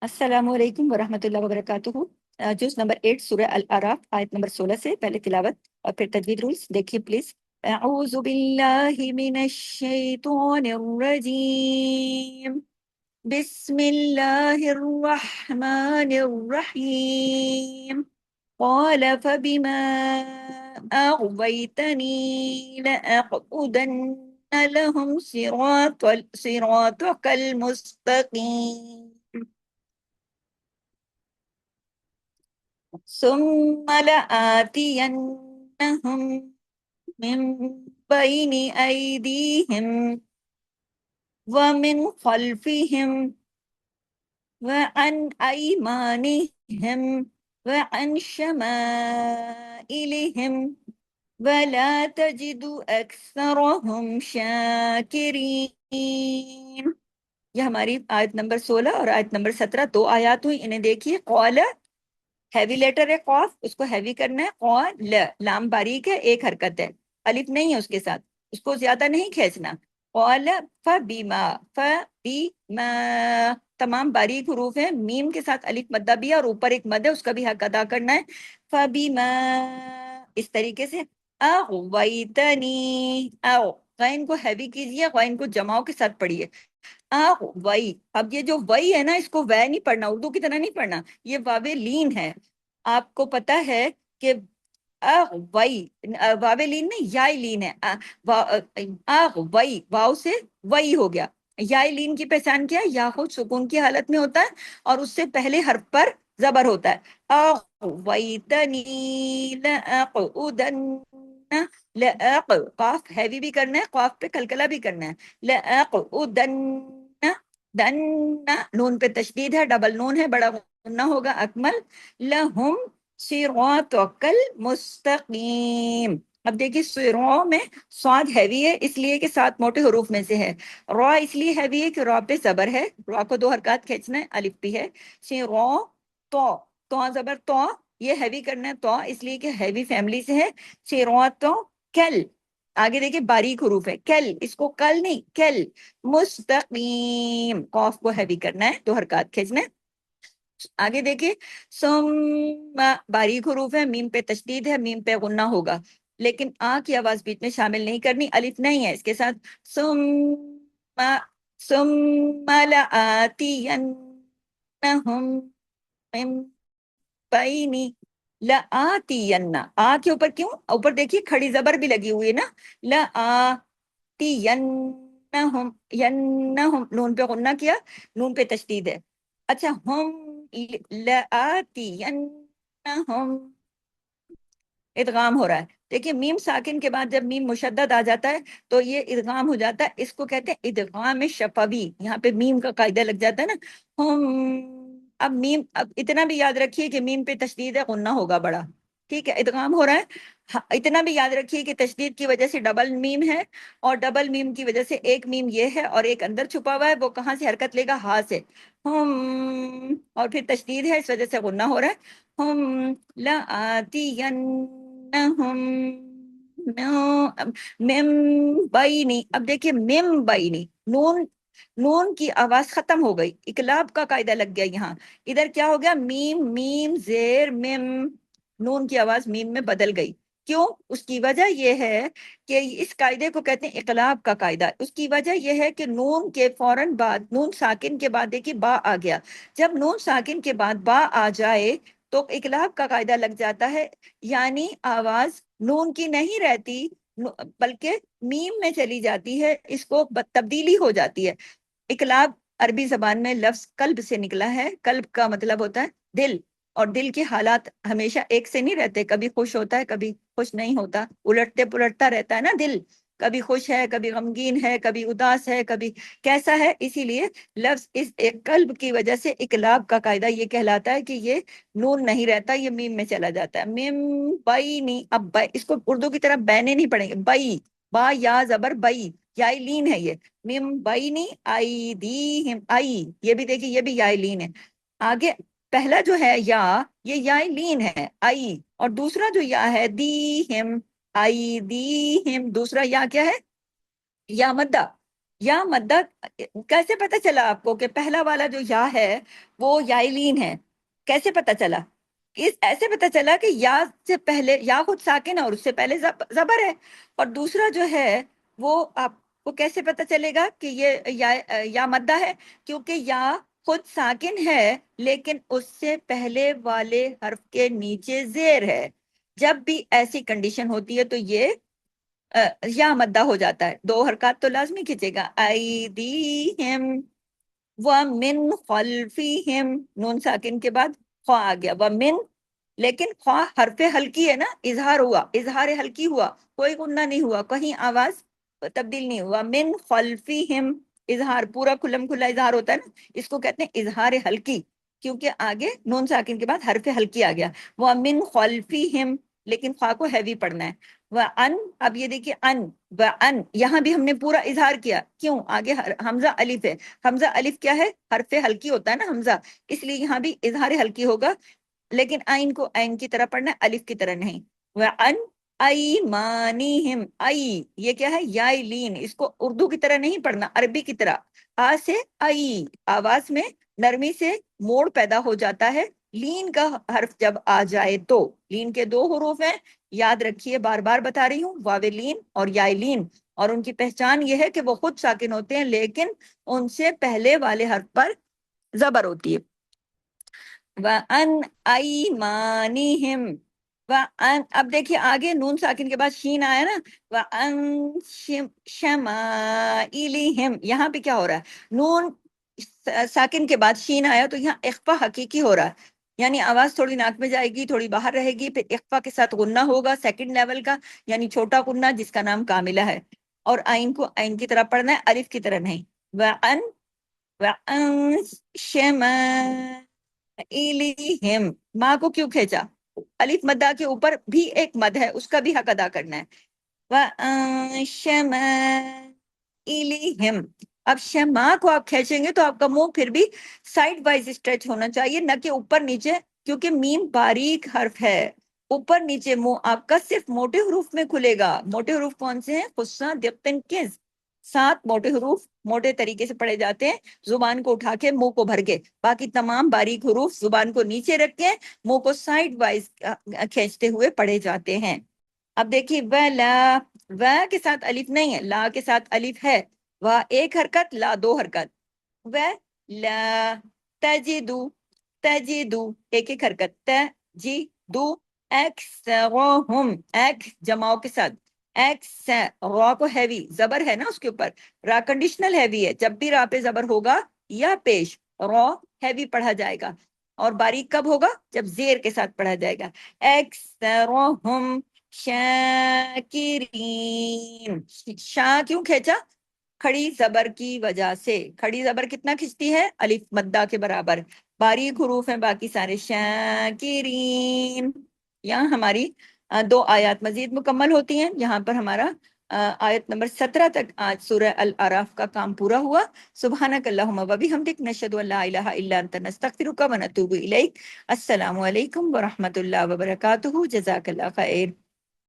السلام علیکم ورحمۃ اللہ وبرکاتہ۔ جز نمبر 8 سورہ الاعراف آیت نمبر 16 سے پہلے تلاوت اور پھر تجوید رولز دیکھیے پلیز۔ اعوذ باللہ من الشیطان الرجیم، بسم اللہ الرحمن الرحیم۔ قال فبما اغویتنی لأقعدن لهم صراطك المستقیم ثم لآتينهم من بين أيديهم ومن خلفهم وعن أيمانهم وعن شمائلهم ولا تجد أكثرهم شاكرين۔ یہ ہماری آیت نمبر 16 اور آیت نمبر 17 دو آیات ہوئی، انہیں دیکھیے۔ قول ہیوی لیٹر ہے، قاف، اس کو ہیوی کرنا ہے۔ قول لام باریک ہے، ایک حرکت ہے، الف نہیں ہے اس کے ساتھ، اس کو زیادہ نہیں کھینچنا۔ قول فبما، فبما تمام باریک حروف ہیں، میم کے ساتھ الف مدہ بھی ہے اور اوپر ایک مد ہے، اس کا بھی حق ادا کرنا ہے۔ فبما اس طریقے سے۔ اغویتنی، او غین کو ہیوی کیجیے، غین کو جماؤ کے ساتھ پڑھیے۔ وئی، اب یہ جو وئی ہے نا، اس کو وے نہیں پڑھنا، اردو کی طرح نہیں پڑھنا، یہ واو لین ہے۔ آپ کو پتا ہے کہ وئی واو لین نہیں، یا لین ہے۔ وئی واؤ سے وئی ہو گیا۔ یا لین کی پہچان کیا ہے؟ یا خود سکون کی حالت میں ہوتا ہے اور اس سے پہلے حرف پر زبر ہوتا ہے۔ اغویتنی لأقعدن، قاف ہیوی بھی کرنا ہے، قاف پہ کلکلا بھی کرنا ہے۔ لأقعدن، دن نون پہ تشدید ہے، ڈبل نون ہے، بڑا غنہ ہوگا اکمل۔ لہم صراطک المستقیم۔ اب دیکھیے صراط میں صاد ہیوی ہے اس لیے کہ 7 موٹے حروف میں سے ہے۔ را اس لیے ہیوی ہے کہ را پہ زبر ہے، را کو 2 حرکات کھینچنا ہے، الف بھی ہے۔ صراط، تو تو زبر تو، یہ ہیوی کرنا ہے، تو اس لیے کہ ہیوی فیملی سے ہے۔ صراط کل، آگے دیکھیں باریک حروف ہے، کل، اس کو کل نہیں، کل۔ مستقیم، قاف کو ہیوی کرنا ہے، 2 حرکات کھینچنا ہے۔ آگے دیکھیں سم، باریک حروف ہے، میم پہ تشدید ہے، میم پہ غنہ ہوگا، لیکن آ کی آواز بیچ میں شامل نہیں کرنی، الف نہیں ہے اس کے ساتھ۔ سم، ثم لآتینہم من بین، لآتین، آ کے اوپر کیوں؟ اوپر دیکھیے کھڑی زبر بھی لگی ہوئی ہے نا، لآتینہم، ینہم، نون پہ غنہ کیا، نون پہ تشدید ہے۔ اچھا، ہم، لآتینہم، ادغام ہو رہا ہے۔ دیکھیے میم ساکن کے بعد جب میم مشدد آ جاتا ہے تو یہ ادغام ہو جاتا ہے، اس کو کہتے ہیں ادغام شفوی، یہاں پہ میم کا قاعدہ لگ جاتا ہے نا، ہم۔ اب میم، اب اتنا بھی یاد رکھیے کہ میم پہ تشدید ہے، غنہ ہوگا بڑا، ٹھیک ہے، ادغام ہو رہا ہے۔ اتنا بھی یاد رکھیے کہ تشدید کی وجہ سے ڈبل میم ہے، اور ڈبل میم کی وجہ سے ایک میم یہ ہے اور ایک اندر چھپا ہوا ہے، وہ کہاں سے حرکت لے گا؟ ہاں سے، ہم، اور پھر تشدید ہے اس وجہ سے غنہ ہو رہا ہے۔ ہم لآتینہم مم بینی، اب دیکھیے مم بینی، نون، نون کی آواز ختم ہو گئی، اقلاب کا قاعدہ لگ گیا یہاں، ادھر کیا ہو گیا؟ میم، میم زیر مم، نون کی آواز میم میں بدل گئی۔ کیوں؟ اس کی وجہ یہ ہے کہ اس قاعدے کو کہتے ہیں اقلاب کا قاعدہ۔ اس کی وجہ یہ ہے کہ نون کے فوراً بعد، نون ساکن کے بعد دیکھیے با آ گیا، جب نون ساکن کے بعد با آ جائے تو اقلاب کا قاعدہ لگ جاتا ہے، یعنی آواز نون کی نہیں رہتی بلکہ میم میں چلی جاتی ہے، اس کو تبدیلی ہو جاتی ہے۔ اقلاب عربی زبان میں لفظ قلب سے نکلا ہے، قلب کا مطلب ہوتا ہے دل، اور دل کے حالات ہمیشہ ایک سے نہیں رہتے، کبھی خوش ہوتا ہے کبھی خوش نہیں ہوتا، الٹتے پلٹتا رہتا ہے نا دل، کبھی خوش ہے کبھی غمگین ہے کبھی اداس ہے کبھی کیسا ہے، اسی لیے لفظ اس ایک قلب کی وجہ سے اقلاب کا قاعدہ یہ کہلاتا ہے کہ یہ نون نہیں رہتا، یہ میم میں چلا جاتا ہے۔ میم بائی نہیں، اب اس کو اردو کی طرح بینے نہیں پڑھیں گے، بائی، با یا زبر بائی، یا لین ہے یہ، میم بائی نہیں، آئی دی ہم، آئی، یہ بھی دیکھیے یہ بھی یا لین ہے۔ آگے پہلا جو ہے یا، یہ یا لین ہے آئی، اور دوسرا جو یا ہے دی ہم، آئی دی ہم، دوسرا یا کیا ہے؟ یا مدہ، یا مدہ کیسے پتا چلا آپ کو کہ پہلا والا جو یا ہے وہ یائلین ہے؟ کیسے پتا چلا؟ ایسے پتا چلا کہ یا سے پہلے یا خود ساکن ہے اور اس سے پہلے زبر ہے، اور دوسرا جو ہے وہ آپ کو کیسے پتا چلے گا کہ یہ یا مدہ ہے؟ کیونکہ یا خود ساکن ہے لیکن اس سے پہلے والے حرف کے نیچے زیر ہے۔ جب بھی ایسی کنڈیشن ہوتی ہے تو یہ یا مدہ ہو جاتا ہے، 2 حرکات تو لازمی کھینچے گا، ایدیہم ومن خلفہم، نون ساکن کے بعد خواہ آ گیا، ومن، لیکن خواہ حرف ہلکی ہے نا، اظہار ہوا، اظہار ہلکی ہوا، کوئی غنہ نہیں ہوا، کہیں آواز تبدیل نہیں ہوا، من خلفہم، اظہار پورا کھلم کھلا اظہار ہوتا ہے نا، اس کو کہتے ہیں اظہار ہلکی، کیونکہ آگے نون ساکن کے بعد حرف ہلکی آ گیا، ومن خلفہم، لیکن خواہ کو ہیوی پڑھنا ہے، وَأَن، اب یہ دیکھیے ان، وَأَن، یہاں بھی ہم نے پورا اظہار کیا، کیوں؟ آگے حمزہ الف ہے، حمزہ الف کیا ہے؟ حرف ہلکی ہوتا ہے نا حمزہ، اس لیے یہاں بھی اظہار ہلکی ہوگا، لیکن آئین کو عین کی طرح پڑھنا ہے، الف کی طرح نہیں، وَأَن ایمانہم، ای یہ کیا ہے؟ یائی لین، اس کو اردو کی طرح نہیں پڑھنا، عربی کی طرح، آ سے ای، آواز میں نرمی سے موڑ پیدا ہو جاتا ہے، لین کا حرف جب آ جائے تو، لین کے 2 حروف ہیں، یاد رکھیے، بار بار بتا رہی ہوں، واو لین اور یائی لین، اور ان کی پہچان یہ ہے کہ وہ خود ساکن ہوتے ہیں لیکن ان سے پہلے والے حرف پر زبر ہوتی ہے، وَأَنْ أَيْمَانِهِمْ، وَأَنْ، اب دیکھیے آگے نون ساکن کے بعد شین آیا نا، وَأَنْ شَمَائِلِهِمْ، یہاں پہ کیا ہو رہا ہے؟ نون ساکن کے بعد شین آیا تو یہاں اخفا حقیقی ہو رہا ہے، یعنی آواز تھوڑی ناک میں جائے گی، تھوڑی باہر رہے گی، پھر اخفا کے ساتھ غنہ ہوگا سیکنڈ لیول کا، یعنی چھوٹا غنہ جس کا نام کاملہ ہے، اور آئین کو آئین کی طرح پڑھنا ہے، الف کی طرح نہیں، وَأَنْ شَمَائِلِهِمْ، ماں کو کیوں کھینچا؟ الف مدہ کے اوپر بھی ایک مد ہے، اس کا بھی حق ادا کرنا ہے، وَأَنْ شَمَائِلِهِمْ، اب شما کو آپ کھینچیں گے تو آپ کا منہ پھر بھی سائڈ وائز اسٹریچ ہونا چاہیے، نہ کہ اوپر نیچے، کیونکہ میم باریک حرف ہے، اوپر نیچے منہ آپ کا صرف موٹے حروف میں کھلے گا۔ موٹے حروف کون سے ہیں؟ خصہ، دقن، کز، 7 موٹے حروف موٹے طریقے سے پڑھے جاتے ہیں، زبان کو اٹھا کے منہ کو بھر کے، باقی تمام باریک حروف زبان کو نیچے رکھ کے منہ کو سائڈ وائز کھینچتے ہوئے پڑھے جاتے ہیں۔ اب دیکھیے وَلَا، و کے ساتھ الف نہیں ہے، لا کے ساتھ الف ہے، و ایک حرکت، لا 2 حرکت، وَلَا تَجِدُ، تَجِدُ ایک ایک حرکت، تَجِدُ اکثرہم، ایک جماؤ کے ساتھ، ایکس، را کو ہیوی، زبر ہے نا اس کے اوپر، را کنڈیشنل ہیوی ہے، جب بھی را پہ زبر ہوگا یا پیش، را ہیوی پڑھا جائے گا، اور باریک کب ہوگا؟ جب زیر کے ساتھ پڑھا جائے گا، اکثرہم شاکرین، شاہ کیوں کھینچا؟ کھڑی زبر کی وجہ سے، کھڑی زبر کتنا کھنچتی ہے؟ الف مدہ کے برابر، باریک حروف ہیں باقی سارے، شاکرین، یہاں ہماری 2 آیات مزید مکمل ہوتی ہیں، یہاں پر ہمارا آیت نمبر 17 تک آج سورہ الاعراف کا کام پورا ہوا۔ سبحانک اللہم و بحمدک، نشہد ان لا الہ الا انت، نستغفرک و نتوب الیک۔ السلام علیکم ورحمۃ اللہ وبرکاتہ، جزاک اللہ خیر۔